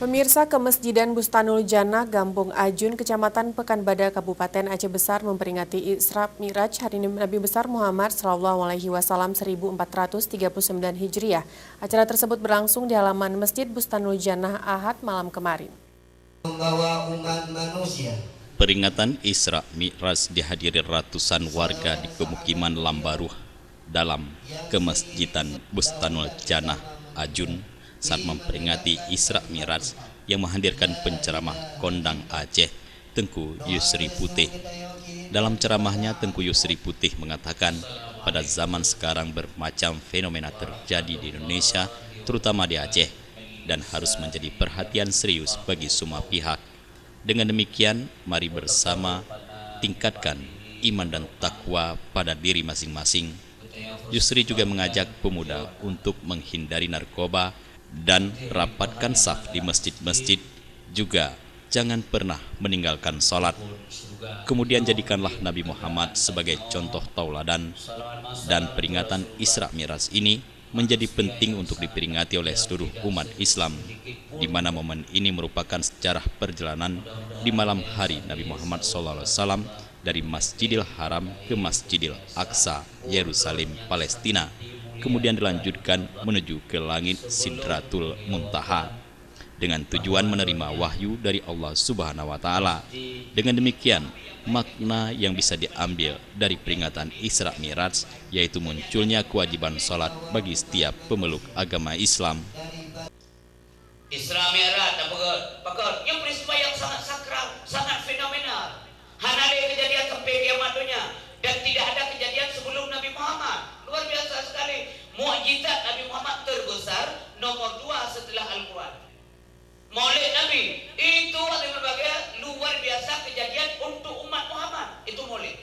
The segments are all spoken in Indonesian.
Pemirsa, Kemesjidan Bustanul Jannah, Gampung Ajun, Kecamatan Pekanbada, Kabupaten Aceh Besar memperingati Isra Mi'raj Hari Nabi Besar Muhammad SAW 1439 Hijriah. Acara tersebut berlangsung di halaman Masjid Bustanul Jannah Ahad malam kemarin. Membawa umat manusia. Peringatan Isra Mi'raj dihadiri ratusan warga di pemukiman Lambaruh dalam Kemesjidan Bustanul Jannah Ajun saat memperingati Isra Mi'raj yang menghadirkan penceramah kondang Aceh Tengku Yusri Putih. Dalam ceramahnya, Tengku Yusri Putih mengatakan pada zaman sekarang bermacam fenomena terjadi di Indonesia, terutama di Aceh, dan harus menjadi perhatian serius bagi semua pihak. Dengan demikian, mari bersama tingkatkan iman dan takwa pada diri masing-masing. Yusri juga mengajak pemuda untuk menghindari narkoba dan rapatkan saf di masjid-masjid, juga jangan pernah meninggalkan sholat. Kemudian jadikanlah Nabi Muhammad sebagai contoh tauladan, dan peringatan Isra Mi'raj ini menjadi penting untuk diperingati oleh seluruh umat Islam, di mana momen ini merupakan sejarah perjalanan di malam hari Nabi Muhammad SAW dari Masjidil Haram ke Masjidil Aqsa, Yerusalem, Palestina, kemudian dilanjutkan menuju ke langit Sidratul Muntaha dengan tujuan menerima wahyu dari Allah Subhanahu wa Ta'ala. Dengan demikian, makna yang bisa diambil dari peringatan Isra Mi'raj yaitu munculnya kewajiban sholat bagi setiap pemeluk agama Islam. Isra Mi'raj yang peristiwa yang sangat sakral, sangat fenomenal. Hanade kejadian sampai kiamat dunia, dan tidak ada kejadian sebelum Nabi Muhammad. Luar biasa sekali. Mukjizat Nabi Muhammad terbesar nomor 2 setelah Al-Quran. Maulid Nabi itu berbagai luar biasa kejadian untuk umat Muhammad. Itu Maulid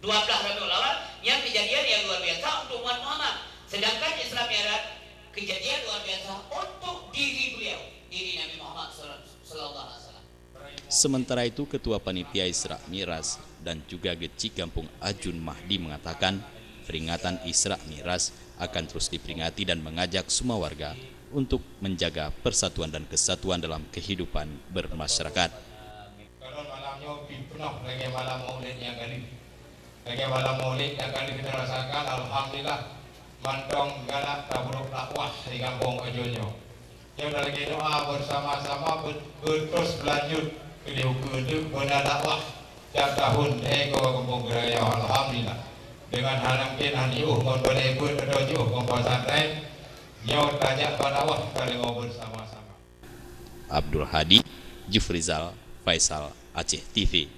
12 Rabiul Awal yang kejadian yang luar biasa untuk umat Muhammad. Sedangkan Isra Mi'raj kejadian luar biasa untuk diri beliau, diri Nabi Muhammad sallallahu alaihi wasallam. Sementara itu, Ketua Panitia Isra Mi'raj dan juga Geci Gampung Ajun Mahdi mengatakan peringatan Isra Mi'raj akan terus diperingati dan mengajak semua warga untuk menjaga persatuan dan kesatuan dalam kehidupan bermasyarakat. Kalau malamnya penuh lagi malam Maulid yang kali, kita rasakan alhamdulillah mantong galak taburuk dakwah di Kampung Ajunnya. Yang lagi doa bersama-sama terus berlanjut ke dakwah tiap tahun ke Kampung Geraya, alhamdulillah. Dengan hal yang kena diuh boleh berdoa pesantren yang tajak dakwah kalau bersama-sama. Abdul Hadi, Jufrizal, Faisal, Aceh TV.